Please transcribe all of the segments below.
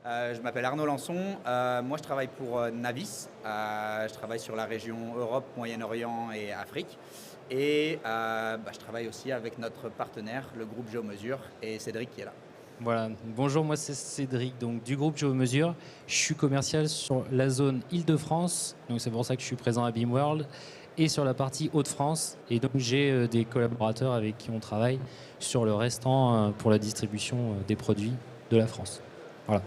Je m'appelle Arnaud Lançon. Moi, je travaille pour Navis. Je travaille sur la région Europe, Moyen-Orient et Afrique. Et je travaille aussi avec notre partenaire, le groupe Géomesure, et Cédric qui est là. Voilà, bonjour, moi c'est Cédric donc, du groupe Géomesure. Je suis commercial sur la zone Île-de-France, donc c'est pour ça que je suis présent à BIMworld, et sur la partie Hauts-de-France. Et donc j'ai des collaborateurs avec qui on travaille sur le restant pour la distribution des produits de la France. Voilà.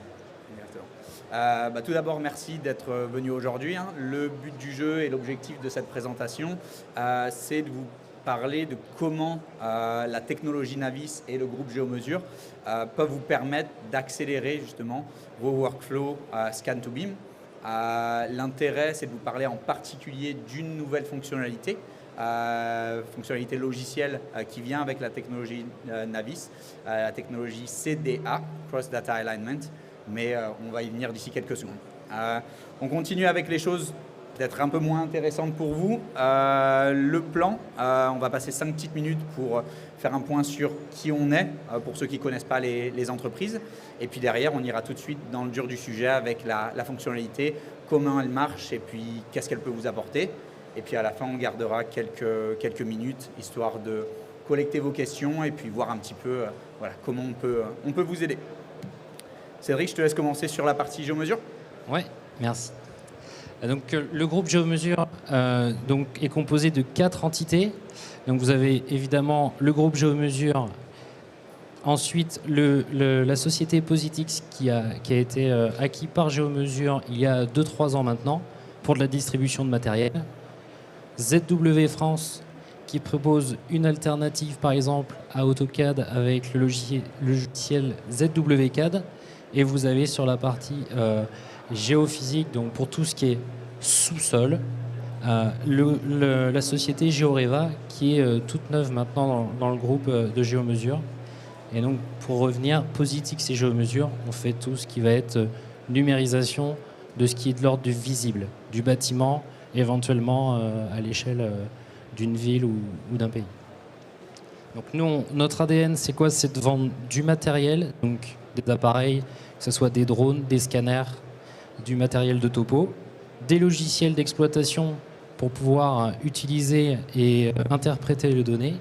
Tout d'abord, merci d'être venu aujourd'hui. Le but du jeu et l'objectif de cette présentation, c'est de vous parler de comment la technologie Navis et le groupe Géomesure peuvent vous permettre d'accélérer justement vos workflows Scan to BIM. L'intérêt, c'est de vous parler en particulier d'une nouvelle fonctionnalité, fonctionnalité logicielle qui vient avec la technologie Navis, la technologie CDA, Cross Data Alignment, mais on va y venir d'ici quelques secondes. On continue avec les choses peut-être un peu moins intéressantes pour vous. Le plan, on va passer 5 petites minutes pour faire un point sur qui on est, pour ceux qui ne connaissent pas les entreprises. Et puis derrière, on ira tout de suite dans le dur du sujet avec la fonctionnalité, comment elle marche et puis qu'est-ce qu'elle peut vous apporter. Et puis à la fin, on gardera quelques minutes, histoire de collecter vos questions et puis voir un petit peu comment on peut vous aider. Cédric, je te laisse commencer sur la partie Géomesure. Ouais, merci. Donc, le groupe Géomesure est composé de 4 entités. Donc, vous avez évidemment le groupe Géomesure, ensuite la société Positix qui a été acquis par Géomesure il y a 2-3 ans maintenant pour de la distribution de matériel. ZW France qui propose une alternative par exemple à AutoCAD avec le logiciel ZWCAD. Et vous avez sur la partie géophysique, donc pour tout ce qui est sous-sol, la société Georeva qui est toute neuve maintenant dans le groupe de Géomesure. Et donc pour revenir, Positix et Géomesure, on fait tout ce qui va être numérisation de ce qui est de l'ordre du visible, du bâtiment, éventuellement à l'échelle d'une ville ou d'un pays. Donc nous, notre ADN, c'est quoi? C'est de vendre du matériel, donc des appareils, que ce soit des drones, des scanners, du matériel de topo, des logiciels d'exploitation pour pouvoir utiliser et interpréter les données,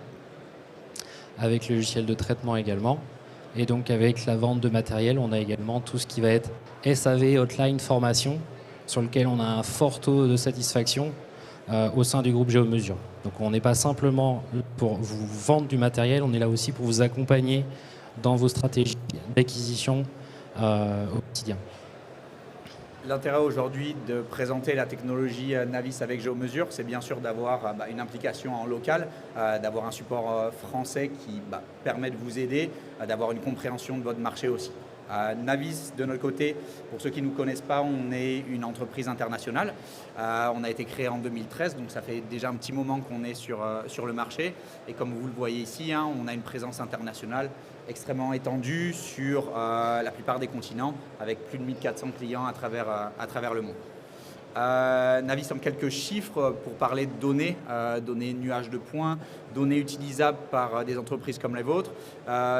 avec le logiciel de traitement également. Et donc avec la vente de matériel, on a également tout ce qui va être SAV, hotline, formation, sur lequel on a un fort taux de satisfaction au sein du groupe Géomesure. Donc on n'est pas simplement pour vous vendre du matériel, on est là aussi pour vous accompagner dans vos stratégies d'acquisition au quotidien. L'intérêt aujourd'hui de présenter la technologie Navis avec Géomesure, c'est bien sûr d'avoir une implication en local, d'avoir un support français qui permet de vous aider, d'avoir une compréhension de votre marché aussi. Navis, de notre côté, pour ceux qui ne nous connaissent pas, on est une entreprise internationale. On a été créé en 2013, donc ça fait déjà un petit moment qu'on est sur le marché. Et comme vous le voyez ici, on a une présence internationale extrêmement étendue sur la plupart des continents, avec plus de 1400 clients à travers le monde. Navis en quelques chiffres pour parler de données, données nuages de points, données utilisables par des entreprises comme les vôtres.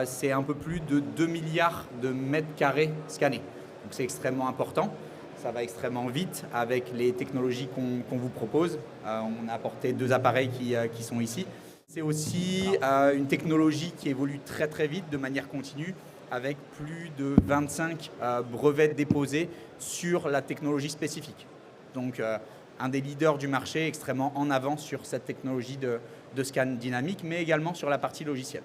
C'est un peu plus de 2 milliards de mètres carrés scannés. Donc c'est extrêmement important. Ça va extrêmement vite avec les technologies qu'on vous propose. On a apporté 2 appareils qui sont ici. C'est aussi une technologie qui évolue très très vite de manière continue, avec plus de 25 brevets déposés sur la technologie spécifique. Donc un des leaders du marché extrêmement en avant sur cette technologie de scan dynamique, mais également sur la partie logicielle.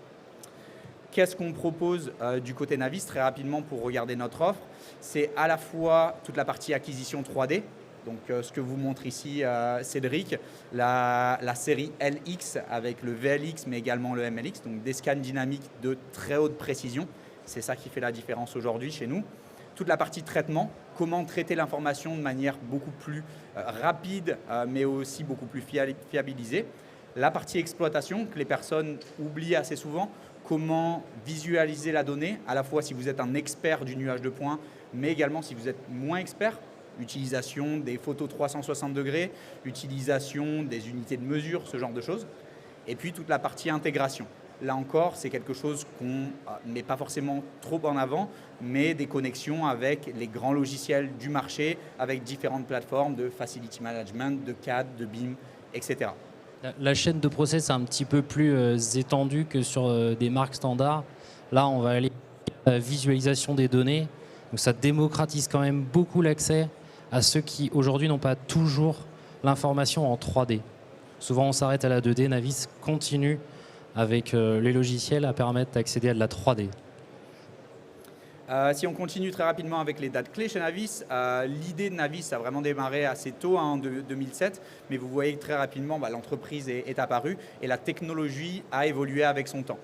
Qu'est-ce qu'on propose du côté Navis? Très rapidement, pour regarder notre offre, c'est à la fois toute la partie acquisition 3D, donc ce que vous montre ici Cédric, la série LX avec le VLX mais également le MLX, donc des scans dynamiques de très haute précision. C'est ça qui fait la différence aujourd'hui chez nous. Toute la partie traitement, comment traiter l'information de manière beaucoup plus rapide mais aussi beaucoup plus fiabilisée. La partie exploitation que les personnes oublient assez souvent, comment visualiser la donnée, à la fois si vous êtes un expert du nuage de points, mais également si vous êtes moins expert. Utilisation des photos 360 degrés, utilisation des unités de mesure, ce genre de choses. Et puis toute la partie intégration. là encore, c'est quelque chose qu'on ne met pas forcément trop en avant, mais des connexions avec les grands logiciels du marché, avec différentes plateformes de facility management, de CAD, de BIM, etc. La chaîne de process est un petit peu plus étendue que sur des marques standards. Là, on va aller à la visualisation des données. Donc ça démocratise quand même beaucoup l'accès à ceux qui aujourd'hui n'ont pas toujours l'information en 3D. Souvent, on s'arrête à la 2D. Navis continue avec les logiciels à permettre d'accéder à de la 3D. Si on continue très rapidement avec les dates clés chez Navis, l'idée de Navis a vraiment démarré assez tôt, en 2007, mais vous voyez que très rapidement, l'entreprise est apparue et la technologie a évolué avec son temps.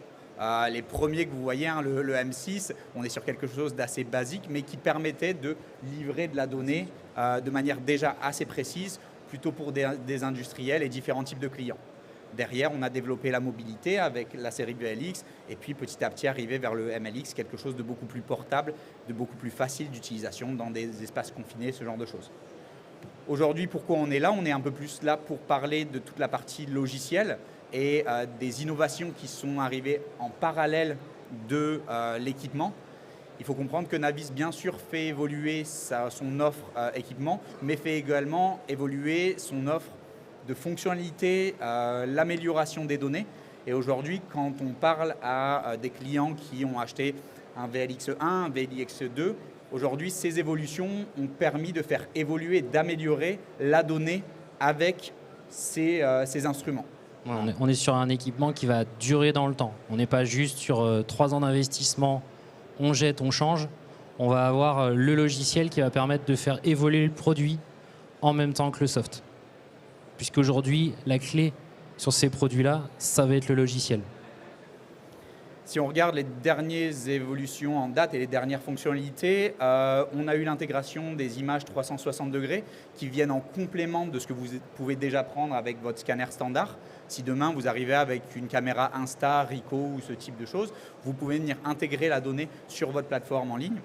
Les premiers que vous voyez, le M6, on est sur quelque chose d'assez basique, mais qui permettait de livrer de la donnée de manière déjà assez précise, plutôt pour des industriels et différents types de clients. Derrière, on a développé la mobilité avec la série VLX et puis petit à petit arrivé vers le MLX, quelque chose de beaucoup plus portable, de beaucoup plus facile d'utilisation dans des espaces confinés, ce genre de choses. Aujourd'hui, pourquoi on est là? On est un peu plus là pour parler de toute la partie logicielle et des innovations qui sont arrivées en parallèle de l'équipement. Il faut comprendre que Navis, bien sûr, fait évoluer son offre équipement, mais fait également évoluer son offre de fonctionnalité, l'amélioration des données. Et aujourd'hui, quand on parle à des clients qui ont acheté un VLX1, un VLX2, aujourd'hui, ces évolutions ont permis de faire évoluer, d'améliorer la donnée avec ces instruments. On est sur un équipement qui va durer dans le temps. On n'est pas juste sur 3 ans d'investissement, on jette, on change. On va avoir le logiciel qui va permettre de faire évoluer le produit en même temps que le soft. Puisqu'aujourd'hui, la clé sur ces produits-là, ça va être le logiciel. Si on regarde les dernières évolutions en date et les dernières fonctionnalités, on a eu l'intégration des images 360 degrés qui viennent en complément de ce que vous pouvez déjà prendre avec votre scanner standard. Si demain vous arrivez avec une caméra Insta, Ricoh ou ce type de choses, vous pouvez venir intégrer la donnée sur votre plateforme en ligne.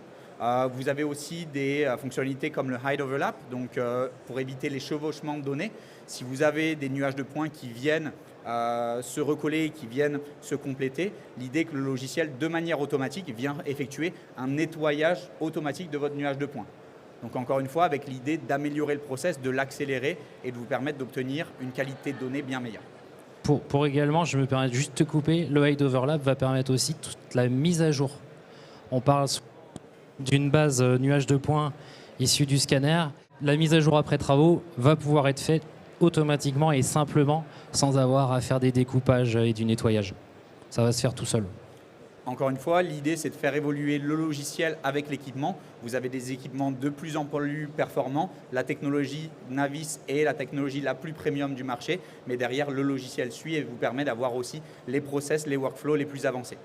Vous avez aussi des fonctionnalités comme le Hide Overlap, donc pour éviter les chevauchements de données. Si vous avez des nuages de points qui viennent se recoller, qui viennent se compléter, l'idée est que le logiciel, de manière automatique, vient effectuer un nettoyage automatique de votre nuage de points. Donc encore une fois, avec l'idée d'améliorer le process, de l'accélérer et de vous permettre d'obtenir une qualité de données bien meilleure. Pour également, je me permets juste de te couper, le Hide Overlap va permettre aussi toute la mise à jour. On parle d'une base nuage de points issue du scanner. La mise à jour après travaux va pouvoir être faite automatiquement et simplement sans avoir à faire des découpages et du nettoyage. Ça va se faire tout seul. Encore une fois, l'idée c'est de faire évoluer le logiciel avec l'équipement. Vous avez des équipements de plus en plus performants. La technologie Navis est la technologie la plus premium du marché, mais derrière le logiciel suit et vous permet d'avoir aussi les process, les workflows les plus avancés.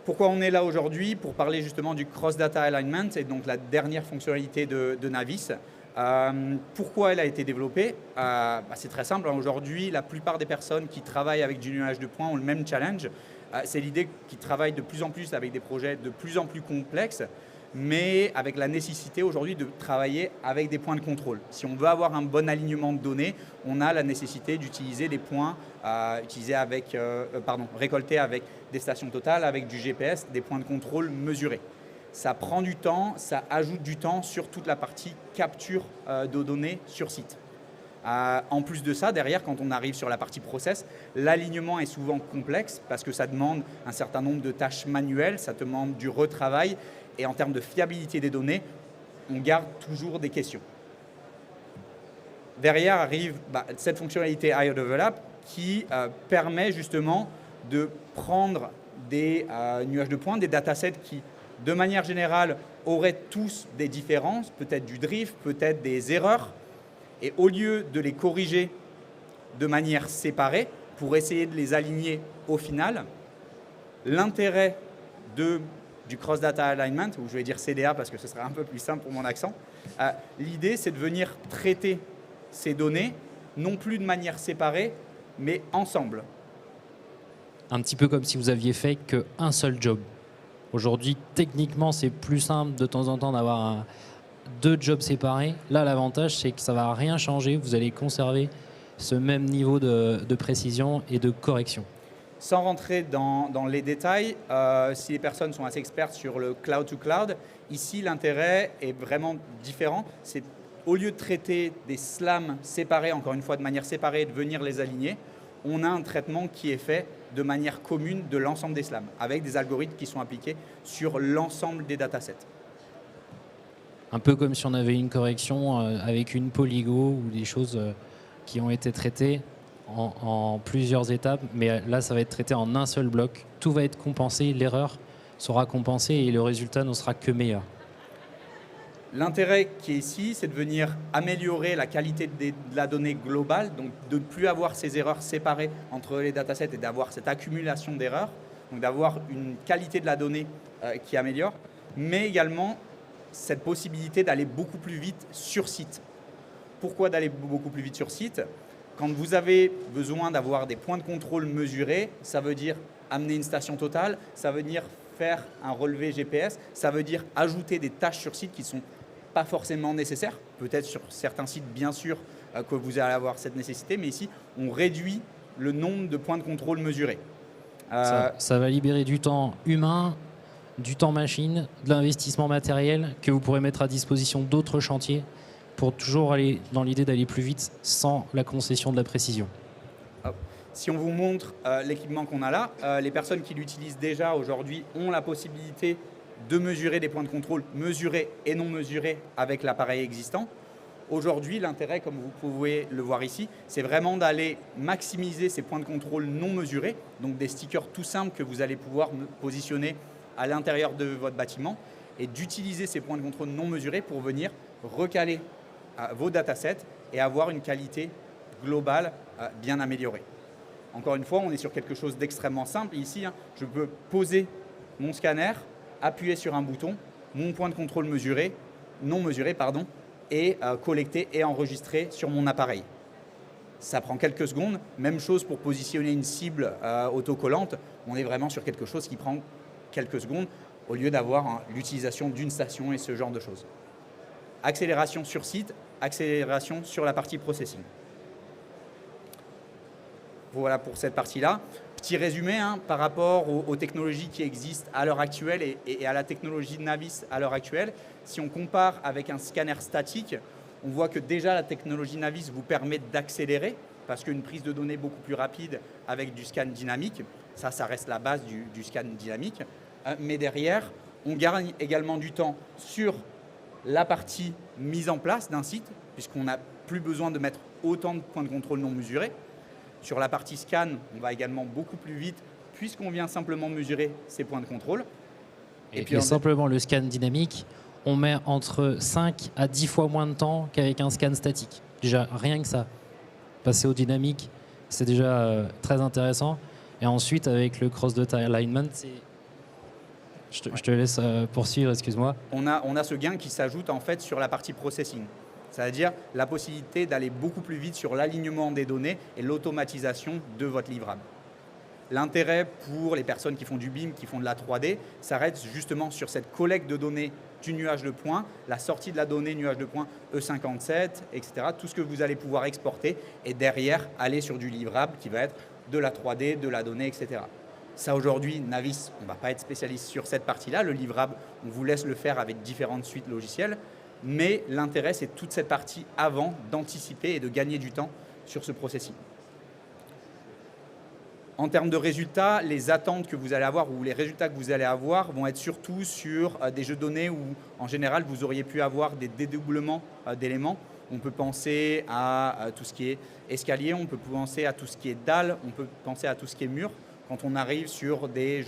Pourquoi on est là aujourd'hui? Pour parler justement du Cross Data Alignment et donc la dernière fonctionnalité de Navis. Pourquoi elle a été développée? C'est très simple. Aujourd'hui, la plupart des personnes qui travaillent avec du nuage de points ont le même challenge. C'est l'idée qu'ils travaillent de plus en plus avec des projets de plus en plus complexes, mais avec la nécessité aujourd'hui de travailler avec des points de contrôle. Si on veut avoir un bon alignement de données, on a la nécessité d'utiliser des points récoltés avec des stations totales, avec du GPS, des points de contrôle mesurés. Ça prend du temps, ça ajoute du temps sur toute la partie capture de données sur site. En plus de ça, derrière, quand on arrive sur la partie process, l'alignement est souvent complexe parce que ça demande un certain nombre de tâches manuelles, ça demande du retravail et en termes de fiabilité des données, on garde toujours des questions. Derrière arrive cette fonctionnalité Hide Overlap qui permet justement de prendre des nuages de points, des datasets qui, de manière générale, auraient tous des différences, peut-être du drift, peut-être des erreurs. Et au lieu de les corriger de manière séparée, pour essayer de les aligner au final, l'intérêt du Cross Data Alignment, ou je vais dire CDA parce que ce sera un peu plus simple pour mon accent, l'idée c'est de venir traiter ces données, non plus de manière séparée, mais ensemble. Un petit peu comme si vous aviez fait qu'un seul job. Aujourd'hui, techniquement, c'est plus simple de temps en temps d'avoir 2 jobs séparés. Là, l'avantage, c'est que ça ne va rien changer. Vous allez conserver ce même niveau de précision et de correction. Sans rentrer dans les détails, si les personnes sont assez expertes sur le cloud to cloud, ici l'intérêt est vraiment différent. C'est au lieu de traiter des slams séparés, encore une fois de manière séparée et de venir les aligner, on a un traitement qui est fait de manière commune de l'ensemble des slams, avec des algorithmes qui sont appliqués sur l'ensemble des datasets. Un peu comme si on avait une correction avec une polygo ou des choses qui ont été traitées en plusieurs étapes, mais là ça va être traité en un seul bloc. Tout va être compensé, l'erreur sera compensée et le résultat ne sera que meilleur. L'intérêt qui est ici, c'est de venir améliorer la qualité de la donnée globale, donc de ne plus avoir ces erreurs séparées entre les datasets et d'avoir cette accumulation d'erreurs, donc d'avoir une qualité de la donnée qui améliore, mais également cette possibilité d'aller beaucoup plus vite sur site. Pourquoi d'aller beaucoup plus vite sur site? Quand vous avez besoin d'avoir des points de contrôle mesurés, ça veut dire amener une station totale, ça veut dire faire un relevé GPS, ça veut dire ajouter des tâches sur site qui ne sont pas forcément nécessaires. Peut-être sur certains sites, bien sûr, que vous allez avoir cette nécessité, mais ici, on réduit le nombre de points de contrôle mesurés. Ça va libérer du temps humain, du temps machine, de l'investissement matériel que vous pourrez mettre à disposition d'autres chantiers pour toujours aller dans l'idée d'aller plus vite sans la concession de la précision. Si on vous montre l'équipement qu'on a là, les personnes qui l'utilisent déjà aujourd'hui ont la possibilité de mesurer des points de contrôle mesurés et non mesurés avec l'appareil existant. Aujourd'hui, l'intérêt, comme vous pouvez le voir ici, c'est vraiment d'aller maximiser ces points de contrôle non mesurés, donc des stickers tout simples que vous allez pouvoir positionner à l'intérieur de votre bâtiment et d'utiliser ces points de contrôle non mesurés pour venir recaler vos datasets et avoir une qualité globale bien améliorée. Encore une fois, on est sur quelque chose d'extrêmement simple. Ici, je peux poser mon scanner, appuyer sur un bouton, mon point de contrôle non mesuré, et collecter et enregistrer sur mon appareil. Ça prend quelques secondes. Même chose pour positionner une cible autocollante. On est vraiment sur quelque chose qui prend quelques secondes au lieu d'avoir l'utilisation d'une station et ce genre de choses. Accélération sur site, accélération sur la partie processing. Voilà pour cette partie-là. Petit résumé par rapport aux technologies qui existent à l'heure actuelle et à la technologie de Navis à l'heure actuelle. Si on compare avec un scanner statique, on voit que déjà la technologie Navis vous permet d'accélérer parce qu'une prise de données beaucoup plus rapide avec du scan dynamique, ça reste la base du scan dynamique. Mais derrière, on gagne également du temps sur la partie mise en place d'un site, puisqu'on n'a plus besoin de mettre autant de points de contrôle non mesurés. Sur la partie scan, on va également beaucoup plus vite, puisqu'on vient simplement mesurer ces points de contrôle. Et puis simplement le scan dynamique, on met entre 5 à 10 fois moins de temps qu'avec un scan statique. Déjà, rien que ça. Passer au dynamique, c'est déjà très intéressant. Et ensuite, avec le cross-data alignment, je te laisse poursuivre, excuse-moi. On a ce gain qui s'ajoute en fait sur la partie processing. C'est-à-dire la possibilité d'aller beaucoup plus vite sur l'alignement des données et l'automatisation de votre livrable. L'intérêt pour les personnes qui font du BIM, qui font de la 3D, s'arrête justement sur cette collecte de données du nuage de points, la sortie de la donnée nuage de points E57, etc. Tout ce que vous allez pouvoir exporter et derrière aller sur du livrable qui va être de la 3D, de la donnée, etc. Ça aujourd'hui, Navis, on ne va pas être spécialiste sur cette partie-là. Le livrable, on vous laisse le faire avec différentes suites logicielles. Mais l'intérêt, c'est toute cette partie avant d'anticiper et de gagner du temps sur ce processing. En termes de résultats, les attentes que vous allez avoir ou les résultats que vous allez avoir vont être surtout sur des jeux de données où, en général, vous auriez pu avoir des dédoublements d'éléments. On peut penser à tout ce qui est escalier, on peut penser à tout ce qui est dalle, on peut penser à tout ce qui est mur. Quand on arrive sur des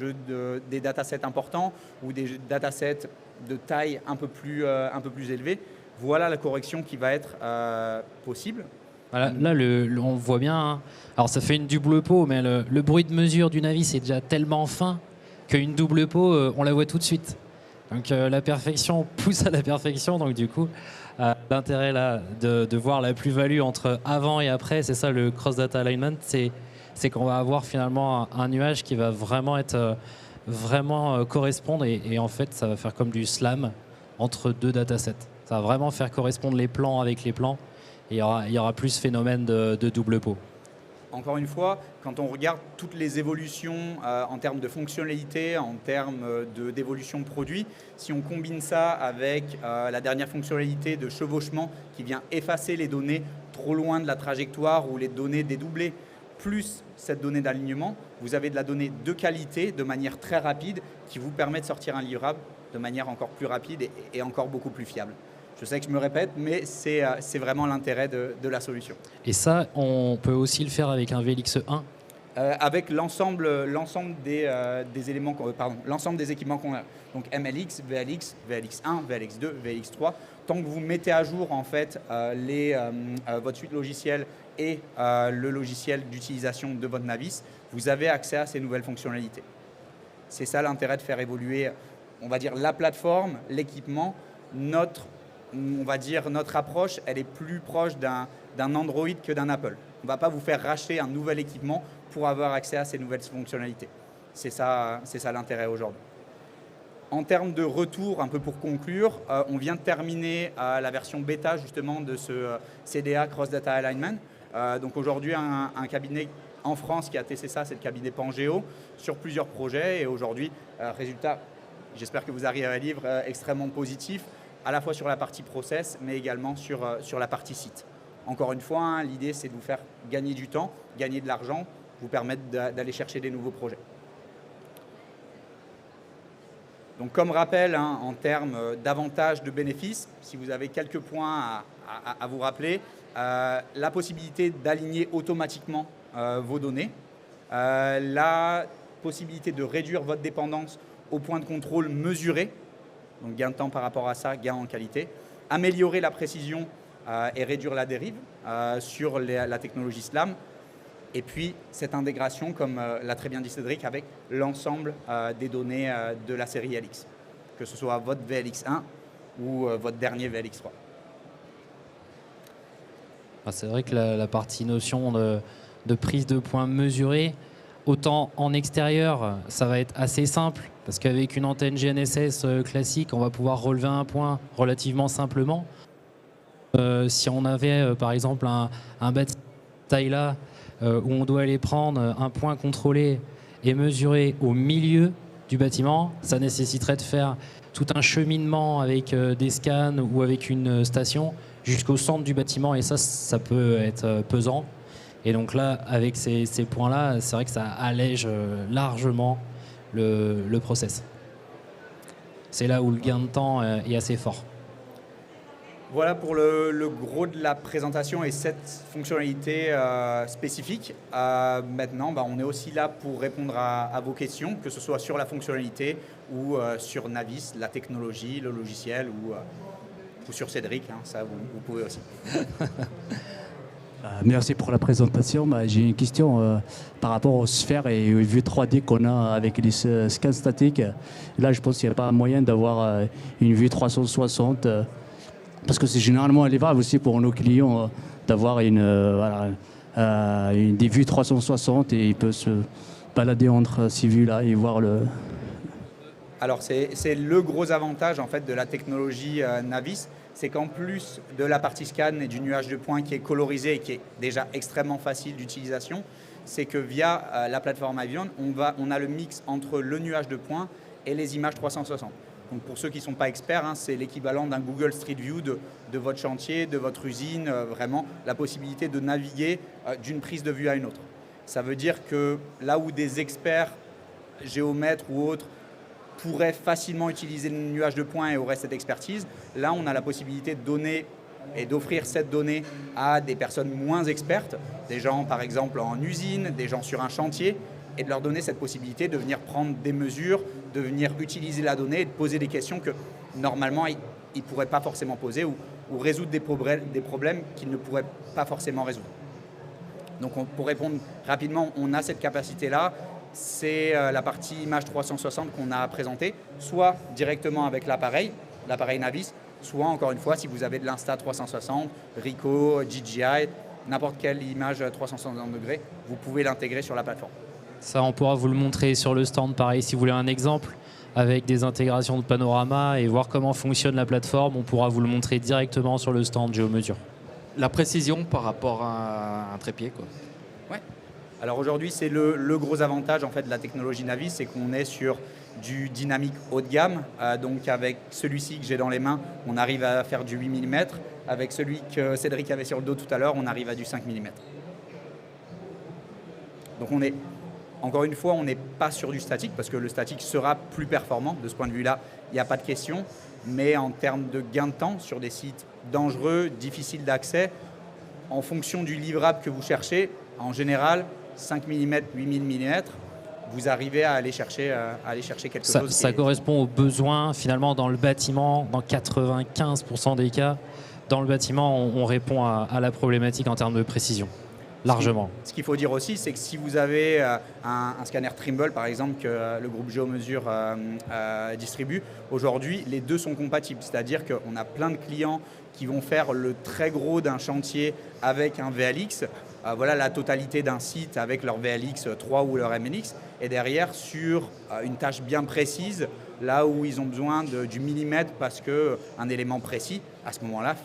des datasets importants ou des datasets de taille un peu plus élevée, voilà la correction qui va être possible. Voilà, là, on voit bien. Hein. Alors, ça fait une double peau, mais le bruit de mesure du Navis est déjà tellement fin qu'une double peau, on la voit tout de suite. Donc, la perfection pousse à la perfection. Donc, du coup, l'intérêt là de voir la plus-value entre avant et après, c'est ça le cross-data alignment, c'est qu'on va avoir finalement un nuage qui va vraiment être correspondre et en fait, ça va faire comme du slam entre deux datasets. Ça va vraiment faire correspondre les plans avec les plans. Et il y aura plus phénomène de double peau. encore une fois, quand on regarde toutes les évolutions en termes de fonctionnalité, en termes d'évolution de produit, si on combine ça avec la dernière fonctionnalité de chevauchement qui vient effacer les données trop loin de la trajectoire ou les données dédoublées, plus cette donnée d'alignement, vous avez de la donnée de qualité de manière très rapide qui vous permet de sortir un livrable de manière encore plus rapide et encore beaucoup plus fiable. Je sais que je me répète, mais c'est vraiment l'intérêt de la solution. Et ça, on peut aussi le faire avec un VLX1 avec l'ensemble des éléments, l'ensemble des équipements qu'on a. Donc MLX, VLX, VLX1, VLX2, VLX3. Tant que vous mettez à jour en fait votre suite logicielle et le logiciel d'utilisation de votre Navis, vous avez accès à ces nouvelles fonctionnalités. C'est ça l'intérêt de faire évoluer, on va dire, la plateforme, l'équipement. Notre approche, elle est plus proche d'un Android que d'un Apple. On ne va pas vous faire racheter un nouvel équipement pour avoir accès à ces nouvelles fonctionnalités. C'est ça l'intérêt aujourd'hui. En termes de retour, un peu pour conclure, on vient de terminer la version bêta justement de ce CDA Cross Data Alignment. Donc aujourd'hui, un cabinet en France qui a testé ça, c'est le cabinet Pangeo, sur plusieurs projets. Et aujourd'hui, résultat, j'espère que vous arrivez à livre extrêmement positif, à la fois sur la partie process, mais également sur la partie site. Encore une fois, l'idée, c'est de vous faire gagner du temps, gagner de l'argent, vous permettre d'aller chercher des nouveaux projets. Donc, comme rappel, en termes d'avantages, de bénéfices, si vous avez quelques points à vous rappeler, la possibilité d'aligner automatiquement vos données, la possibilité de réduire votre dépendance au point de contrôle mesuré, donc gain de temps par rapport à ça, gain en qualité, améliorer la précision et réduire la dérive sur la technologie SLAM, et puis cette intégration, comme l'a très bien dit Cédric, avec l'ensemble des données de la série LX, que ce soit votre VLX1 ou votre dernier VLX3. C'est vrai que la partie notion de prise de points mesurée, autant en extérieur, ça va être assez simple, parce qu'avec une antenne GNSS classique, on va pouvoir relever un point relativement simplement. Si on avait par exemple un bâtiment de taille là, où on doit aller prendre un point contrôlé et mesurer au milieu du bâtiment, ça nécessiterait de faire tout un cheminement avec des scans ou avec une station jusqu'au centre du bâtiment, et ça peut être pesant. Et donc là, avec ces points-là, c'est vrai que ça allège largement le process. C'est là où le gain de temps est assez fort. Voilà pour le gros de la présentation et cette fonctionnalité spécifique. Maintenant, on est aussi là pour répondre à vos questions, que ce soit sur la fonctionnalité ou sur Navis, la technologie, le logiciel ou sur Cédric, ça vous pouvez aussi. Merci pour la présentation. J'ai une question par rapport aux sphères et aux vues 3D qu'on a avec les scans statiques. Là, je pense qu'il n'y a pas moyen d'avoir une vue 360 parce que c'est généralement élevable aussi pour nos clients d'avoir des vues 360 et ils peuvent se balader entre ces vues-là et voir le... Alors, c'est le gros avantage en fait, de la technologie Navis, c'est qu'en plus de la partie scan et du nuage de points qui est colorisé et qui est déjà extrêmement facile d'utilisation, c'est que via la plateforme Avion, on a le mix entre le nuage de points et les images 360. Donc pour ceux qui ne sont pas experts, c'est l'équivalent d'un Google Street View de votre chantier, de votre usine, vraiment la possibilité de naviguer d'une prise de vue à une autre. Ça veut dire que là où des experts, géomètres ou autres, pourraient facilement utiliser le nuage de points et auraient cette expertise, là on a la possibilité de donner et d'offrir cette donnée à des personnes moins expertes, des gens par exemple en usine, des gens sur un chantier, et de leur donner cette possibilité de venir prendre des mesures, de venir utiliser la donnée et de poser des questions que normalement ils ne pourraient pas forcément poser ou résoudre des problèmes qu'ils ne pourraient pas forcément résoudre. Donc pour répondre rapidement, on a cette capacité-là. C'est la partie image 360 qu'on a présentée, soit directement avec l'appareil Navis, soit encore une fois, si vous avez de l'Insta360, Ricoh, DJI, n'importe quelle image 360 degrés, vous pouvez l'intégrer sur la plateforme. Ça, on pourra vous le montrer sur le stand, pareil, si vous voulez un exemple, avec des intégrations de panorama et voir comment fonctionne la plateforme, on pourra vous le montrer directement sur le stand GeoMesure. La précision par rapport à un trépied, quoi. Ouais. Alors aujourd'hui, c'est le gros avantage en fait, de la technologie Navis, c'est qu'on est sur du dynamique haut de gamme. Donc avec celui-ci que j'ai dans les mains, on arrive à faire du 8 mm. Avec celui que Cédric avait sur le dos tout à l'heure, on arrive à du 5 mm. Donc encore une fois, on n'est pas sur du statique parce que le statique sera plus performant. De ce point de vue-là, il n'y a pas de question. Mais en termes de gain de temps sur des sites dangereux, difficiles d'accès, en fonction du livrable que vous cherchez, en général, 5 mm, 8000 mm, vous arrivez à aller chercher quelque chose. Ça correspond aux besoins finalement dans le bâtiment, dans 95% des cas. Dans le bâtiment, on répond à la problématique en termes de précision. Largement. Ce qu'il faut dire aussi, c'est que si vous avez un scanner Trimble, par exemple, que le groupe Géomesure distribue, aujourd'hui, les deux sont compatibles. C'est-à-dire qu'on a plein de clients qui vont faire le très gros d'un chantier avec un VLX. Voilà la totalité d'un site avec leur VLX 3 ou leur MNX. Et derrière, sur une tâche bien précise, là où ils ont besoin du millimètre parce qu'un élément précis, à ce moment-là,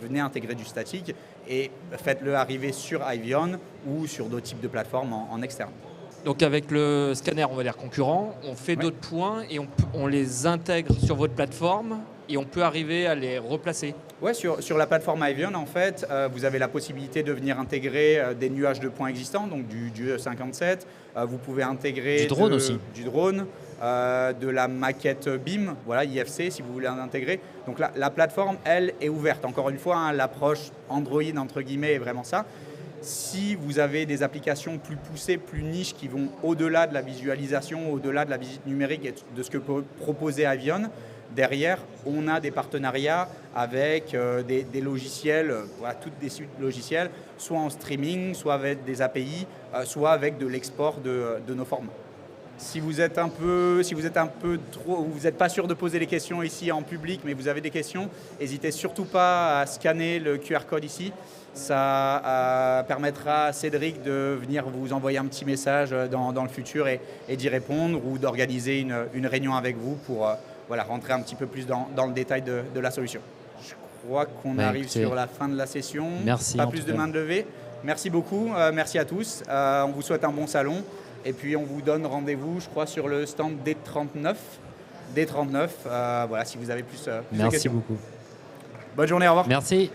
venez intégrer du statique et faites-le arriver sur Ivion ou sur d'autres types de plateformes en externe. Donc avec le scanner, on va dire concurrent, on fait d'autres points et on les intègre sur votre plateforme et on peut arriver à les replacer. Ouais, sur la plateforme Ivion, en fait, vous avez la possibilité de venir intégrer des nuages de points existants, donc du E57. Vous pouvez intégrer du drone aussi. Du drone, de la maquette BIM, voilà, IFC si vous voulez en intégrer. Donc la plateforme, elle, est ouverte. Encore une fois, l'approche Android, entre guillemets, est vraiment ça. Si vous avez des applications plus poussées, plus niches, qui vont au-delà de la visualisation, au-delà de la visite numérique et de ce que peut proposer Ivion, derrière, on a des partenariats avec des logiciels, toutes des suites logicielles, soit en streaming, soit avec des API, soit avec de l'export de nos formats. Si vous êtes un peu trop, vous n'êtes pas sûr de poser les questions ici en public, mais vous avez des questions, n'hésitez surtout pas à scanner le QR code ici. Ça permettra à Cédric de venir vous envoyer un petit message dans le futur et d'y répondre ou d'organiser une réunion avec vous pour rentrer un petit peu plus dans le détail de la solution. Je crois qu'on arrive sur la fin de la session. Merci. Pas plus de mains levées. Merci beaucoup. Merci à tous. On vous souhaite un bon salon. Et puis on vous donne rendez-vous, je crois, sur le stand D39. D39, si vous avez plus de questions. Merci beaucoup. Bonne journée, au revoir. Merci.